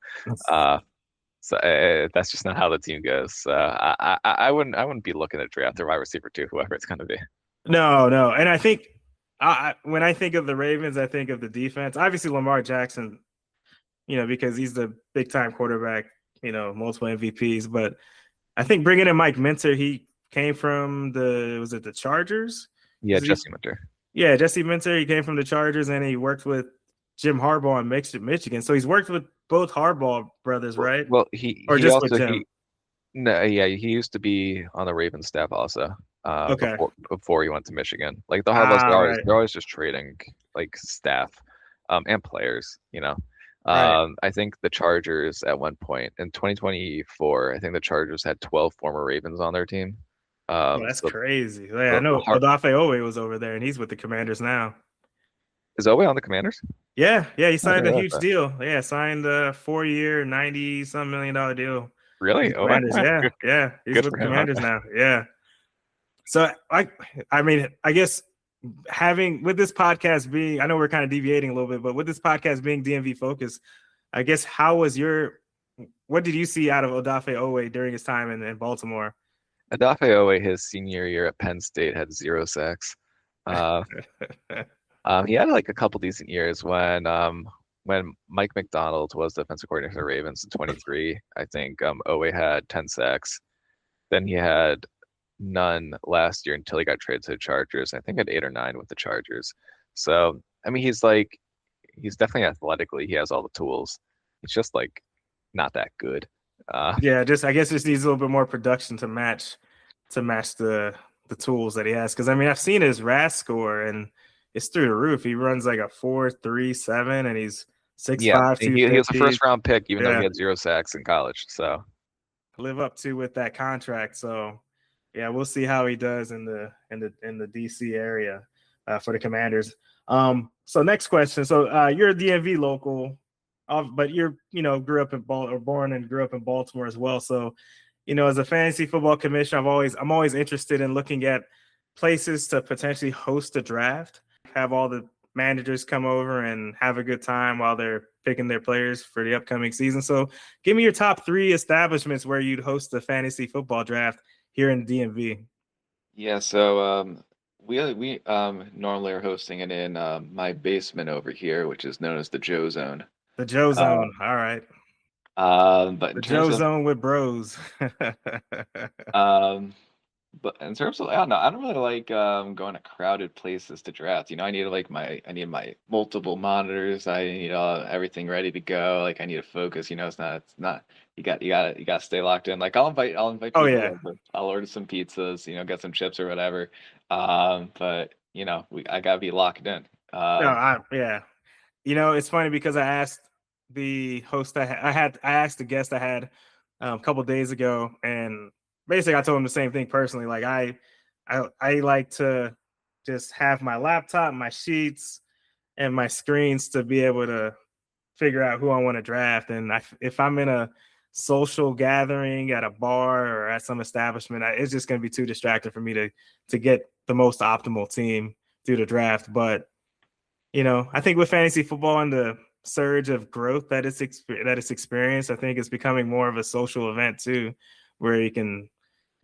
that's just not how the team goes. So I wouldn't be looking at draft a wide receiver too, whoever it's going to be. No, and I think when I think of the Ravens, I think of the defense. Obviously, Lamar Jackson, because he's the big time quarterback. Multiple MVPs, but I think bringing in Mike Minter, he came from the Chargers? Yeah, Jesse Minter. Yeah, Jesse Minter. He came from the Chargers, and he worked with Jim Harbaugh in Michigan. So he's worked with both Harbaugh brothers, right? Well, he used to be on the Ravens staff also. Okay. before he went to Michigan. Like the Harbaughs, Ah, right. they're always just trading like staff, and players. Right. I think the Chargers at one point in 2024, I think the Chargers had 12 former Ravens on their team. Oh, that's So crazy. Yeah, I the know heart Odafe Owe was over there, and he's with the Commanders now. is Owe on the Commanders? Yeah, he I signed didn't a realize huge that. deal. Yeah, signed a 4 year, 90 some $1 million deal with Really? the Owe? Commanders. Yeah, Good, yeah, he's good with for the him. Commanders Okay. now. Yeah. So I mean, I guess having with this podcast being, I know we're kind of deviating a little bit, but with this podcast being DMV focused, I guess what did you see out of Odafe Owe during his time in Baltimore? Odafe Owe, his senior year at Penn State, had 0 sacks. Uh, he had like a couple decent years when Mike McDonald was defensive coordinator for the Ravens in 23. I think Owe had 10 sacks. Then he had none last year until he got traded to the Chargers. I think had 8 or 9 with the Chargers. So I mean, he's definitely athletically he has all the tools. He's just like not that good. Uh, Yeah, just I guess just needs a little bit more production to match the tools that he has. Because I mean, I've seen his RAS score and it's through the roof. He runs like a 4.37 and he's six yeah, five, two he was a fifty. first round pick even though he Yeah, had 0 sacks in college. So live up to with that contract. So yeah, we'll see how he does in the DC area for the Commanders. So next question. So you're a DMV local, but you're grew up in or born and grew up in Baltimore as well. So as a fantasy football commissioner, I'm always interested in looking at places to potentially host a draft, have all the managers come over and have a good time while they're picking their players for the upcoming season. So give me your top 3 establishments where you'd host a fantasy football draft here in DMV. Yeah, so we normally are hosting it in my basement over here, which is known as the Joe Zone. The Joe Uh, Zone. All right. but in The terms Joe of Zone with bros. um, but in terms of I don't know, I don't really like going to crowded places to draft. I need my multiple monitors. I need everything ready to go. Like I need to focus. It's not you got to stay locked in. Like I'll invite Oh people yeah. over. I'll order some pizzas. Get some chips or whatever. But I gotta be locked in. No, yeah. It's funny because I asked the host I asked the guest I had a couple days ago, and basically I told him the same thing personally. Like I like to just have my laptop, my sheets, and my screens to be able to figure out who I want to draft. And if I'm in a social gathering at a bar or at some establishment, it's just going to be too distracting for me to get the most optimal team through the draft. But I think with fantasy football and the surge of growth that it's experienced, I think it's becoming more of a social event too, where you can,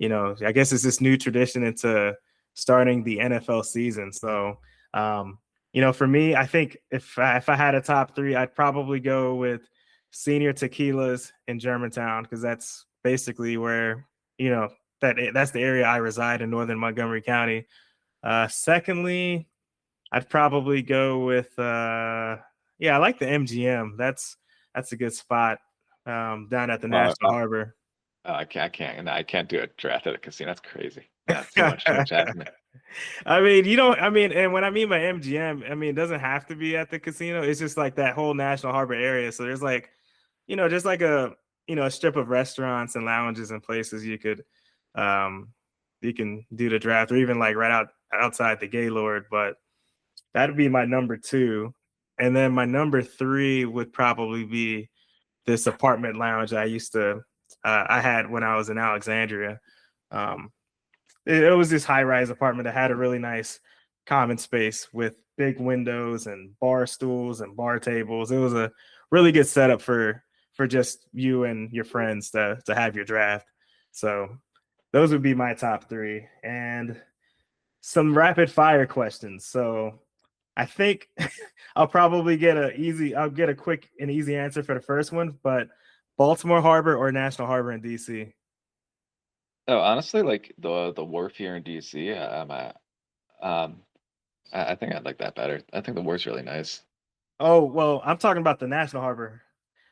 I guess it's this new tradition into starting the NFL season. So, for me, I think if I had a top 3, I'd probably go with Senior Tequilas in Germantown because that's basically where that's the area I reside in northern Montgomery County. Secondly, I'd probably go with I like the MGM. That's a good spot down at the Uh, National Harbor. I can't do a draft at a casino. That's crazy. Too much happening. I mean, you don't. I mean, and when I mean by MGM, I mean it doesn't have to be at the casino. It's just like that whole National Harbor area. So there's like, just like a strip of restaurants and lounges and places um, you can do the draft, or even like right outside the Gaylord. But that'd be my number 2. And then my number 3 would probably be this apartment lounge I had when I was in Alexandria. Um, it was this high rise apartment that had a really nice common space with big windows and bar stools and bar tables. It was a really good setup for just you and your friends to have your draft. So those would be my top 3. And some rapid fire questions. So I think I'll get a quick and easy answer for the first one, but Baltimore Harbor or National Harbor in DC? Oh, honestly, like the wharf here in DC, um, I think I'd like that better. I think the wharf's really nice. Oh, well, I'm talking about the National Harbor.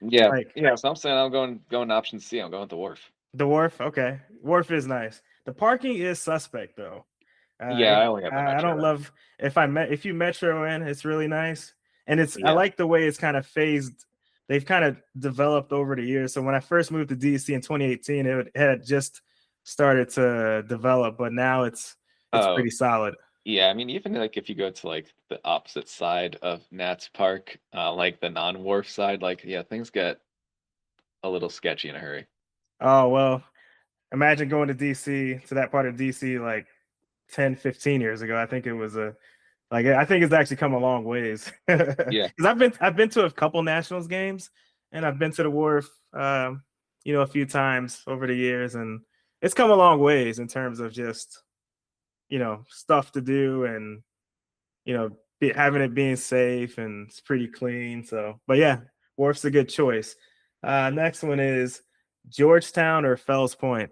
Yeah, Like yeah. So I'm saying I'm going option C. I'm going with the wharf. the wharf, okay. Wharf is nice. The parking is suspect though. Yeah, I only have the I don't Metro. love if you metro in, it's really nice, and I Yeah. like the way it's kind of phased. They've kind of developed over the years. So when I first moved to DC in 2018, it had just started to develop, but now it's Oh, pretty solid. yeah. I mean, even like if you go to like the opposite side of Nats Park, like the non-wharf side, like yeah, things get a little sketchy in a hurry. Oh well, imagine going to DC to that part of DC like 10, 15 years ago. I think it was a like I think it's actually come a long ways. Because Yeah. I've been to a couple Nationals games, and I've been to the Wharf, a few times over the years, and it's come a long ways in terms of just stuff to do, and having it being safe, and it's pretty clean. So, but yeah, Wharf's a good choice. Next one is Georgetown or Fells Point.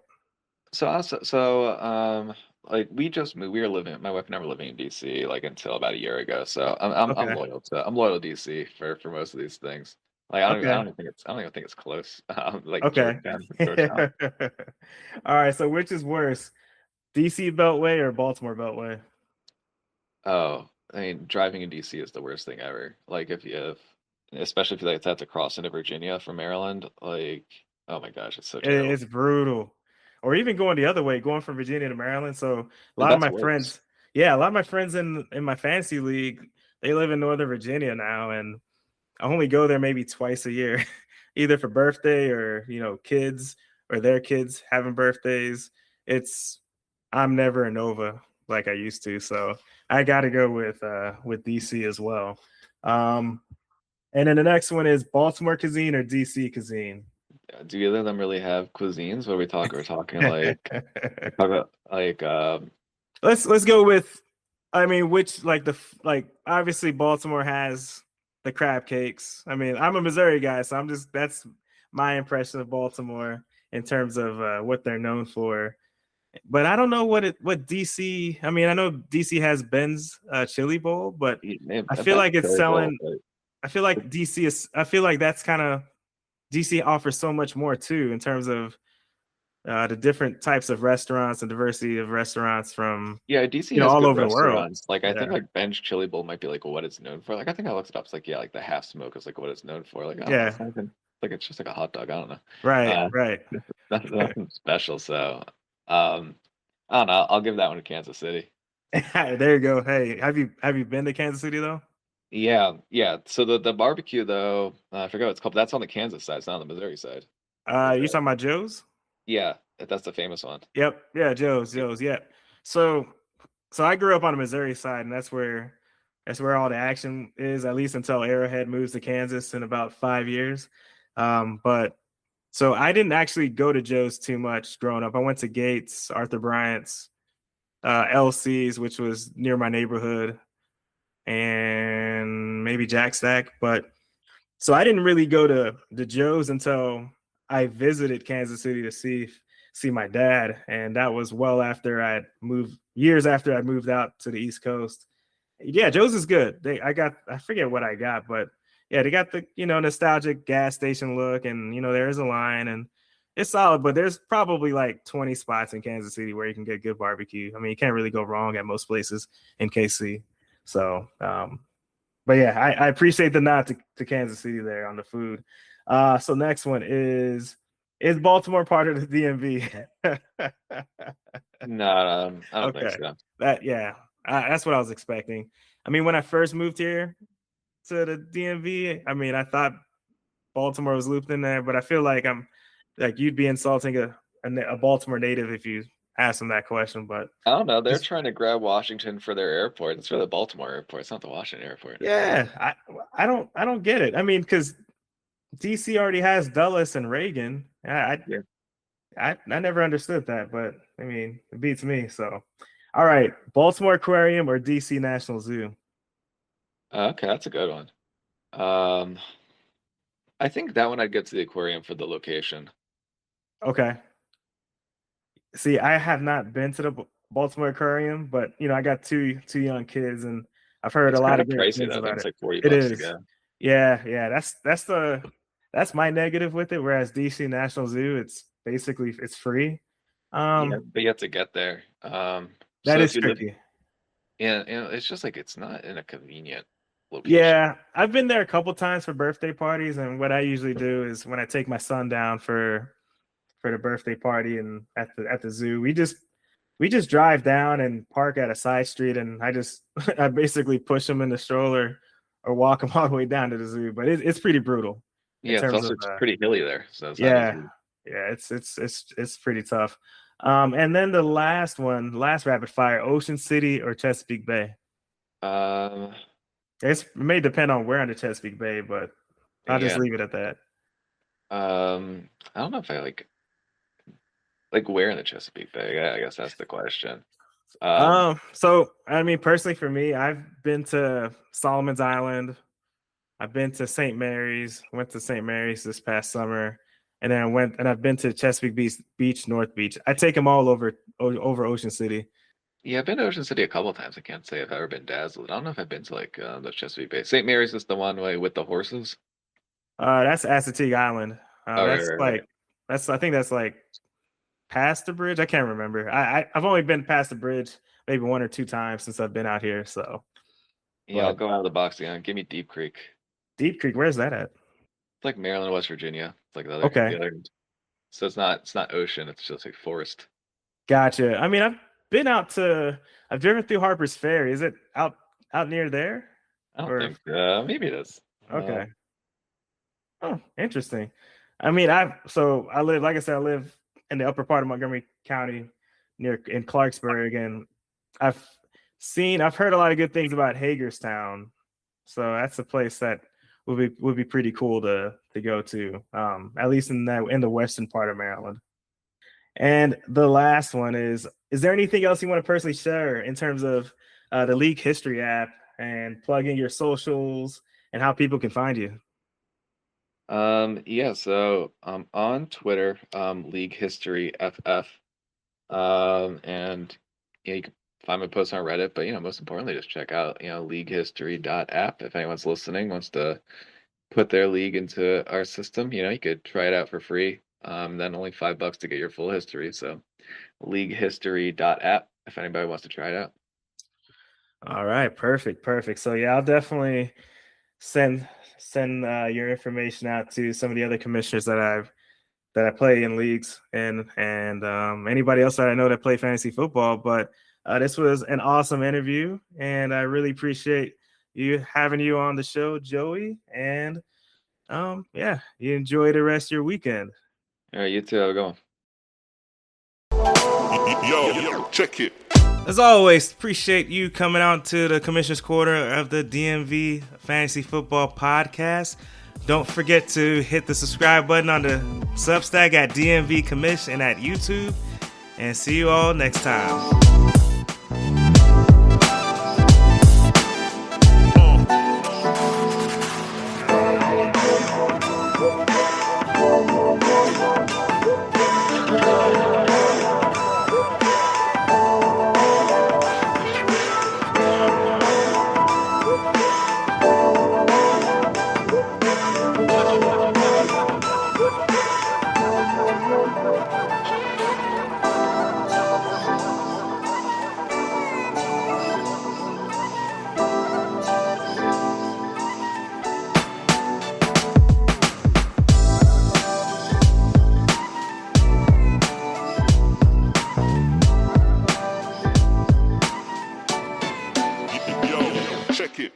So like we just moved. We were living. My wife and I were living in DC like until about a year ago. So I'm Okay. loyal to DC for most of these things. Like I Okay. don't even think it's close. Like Okay. Georgetown. All right. So which is worse, DC Beltway or Baltimore Beltway? Oh, I mean, driving in DC is the worst thing ever. Like especially if you like have to cross into Virginia from Maryland, like oh my gosh, it's so terrible. It's brutal. Or even going the other way, going from Virginia to Maryland. So a lot of That's my worse. friends, yeah, a lot of my friends in my fantasy league, they live in Northern Virginia now, and I only go there maybe twice a year, either for birthday or kids or their kids having birthdays. It's I'm never a Nova like I used to, so I got to go with DC as well. Um, and then the next one is Baltimore cuisine or DC cuisine. Do either of them really have cuisines? What are we talking? We're talking like we're talking about like let's go with, I mean, which like obviously Baltimore has the crab cakes. I mean, I'm a Missouri guy, so that's my impression of Baltimore in terms of what they're known for. But I don't know what DC. I mean, I know DC has Ben's Chili Bowl, but I a feel bad like it's chili bowl, selling. I feel like DC is. I feel like that's kind of DC offers so much more too in terms of the different types of restaurants and diversity of restaurants from yeah, DC has all good over the world. restaurants. Like I think Yeah, like Ben's Chili Bowl might be like what it's known for. Like I think I looked it up. It's like yeah, like the half smoke is like what it's known for. Like I don't know, yeah, it's not even like it's just like a hot dog. I don't know. right, Uh, right. nothing special. So I don't know. I'll give that one to Kansas City. There you go. Hey, have you been to Kansas City though? Yeah, yeah. So the barbecue though, I forgot what it's called. That's on the Kansas side. It's not on the Missouri side. Is You that? talking about Joe's? Yeah, that's the famous one. Yep. Yeah, Joe's. Yeah. So I grew up on the Missouri side, and that's where all the action is, at least until Arrowhead moves to Kansas in about 5 years. But so I didn't actually go to Joe's too much growing up. I went to Gates, Arthur Bryant's, LC's, which was near my neighborhood, and maybe Jack Stack. But so I didn't really go to the Joe's until I visited Kansas City to see my dad, and that was well after years after I'd moved out to the East Coast. Yeah, Joe's is good. I forget what I got, but yeah, they got the nostalgic gas station look, and there is a line, and it's solid. But there's probably like 20 spots in Kansas City where you can get good barbecue. I mean, you can't really go wrong at most places in KC. So, but yeah, I appreciate the nod to Kansas City there on the food. So next one is Baltimore part of the DMV? No, I don't think Okay, so. that's what I was expecting. I mean, when I first moved here to the DMV, I mean, I thought Baltimore was looped in there, but I feel like you'd be insulting a Baltimore native if you ask them that question. But I don't know. They're just trying to grab Washington for their airport. It's for the Baltimore airport. It's not the Washington airport. yeah, I don't get it. I mean, because DC already has Dulles and Reagan. Yeah. I never understood that, but I mean, it beats me. So, all right, Baltimore Aquarium or DC National Zoo? Okay, that's a good one. Um, I think that one I'd get to the aquarium for the location. Okay. See, I have not been to the Baltimore Aquarium, but I got two young kids, and I've heard a It's lot kind of of great pricey things though. I think about it's it. like 40 It bucks to is. go. Yeah. That's my negative with it. Whereas DC National Zoo, it's basically it's free. Yeah, Um, but you have to get there. that So if is you live, tricky. it's just like it's not in a convenient location. Yeah, I've been there a couple times for birthday parties, and what I usually do is when I take my son down for the birthday party and at the zoo, we just drive down and park at a side street, and I just I basically push him in the stroller or walk him all the way down to the zoo. But it's pretty brutal in Yeah, it's terms also of it's pretty hilly there, so it's not yeah, easy. yeah, it's pretty tough. And then the last one, last rapid fire, Ocean City or Chesapeake Bay. Um, It may depend on where in the Chesapeake Bay, but I'll just yeah. leave it at that. I don't know if I like where in the Chesapeake Bay. I guess that's the question. Um, So I mean, personally for me, I've been to Solomon's Island. I've been to St. Mary's. Went to St. Mary's this past summer, and then I went and I've been to Chesapeake Beach, North Beach. I take them all over Ocean City. yeah, I've been to Ocean City a couple of times. I can't say I've ever been dazzled. I don't know if I've been to like the Chesapeake Bay. St. Mary's is the one way with the horses. That's Assateague Island. Oh, right, That's right, right. like that's I think that's like past the bridge. I can't remember. I've only been past the bridge maybe one or two times since I've been out here. So, Yeah, I'll but go out of the box again. Give me Deep Creek. Deep Creek, where's that at? It's like Maryland, West Virginia. It's like the Okay, other. So it's not ocean. It's just like forest. gotcha. I mean, I've driven through Harper's Ferry. Is it out near there? I don't Or think. Maybe it is. okay. Oh, interesting. I mean, I live, like I said, I live in the upper part of Montgomery County near in Clarksburg, and I've I've heard a lot of good things about Hagerstown. So that's a place that would be pretty cool to go to. At least in the western part of Maryland. And the last one is there anything else you want to personally share in terms of the League History app and plug in your socials and how people can find you? Yeah, so on Twitter, League History FF. And yeah, you can find my posts on Reddit, but most importantly, just check out, leaguehistory.app. If anyone's listening wants to put their league into our system, you could try it out for free. Then only $5 to get your full history. So leaguehistory.app if anybody wants to try it out. All right, perfect, perfect. So yeah, I'll definitely send your information out to some of the other commissioners that I play in leagues and anybody else that I know that play fantasy football. But this was an awesome interview, and I really appreciate having you on the show, Joey. And yeah, you enjoy the rest of your weekend. All right, you too. Have a good one. Yo, check it. As always, appreciate you coming out to the Commissioner's Corner of the DMV Fantasy Football Podcast. Don't forget to hit the subscribe button on the Substack at DMV Commish and at YouTube. And see you all next time. Yo, check it.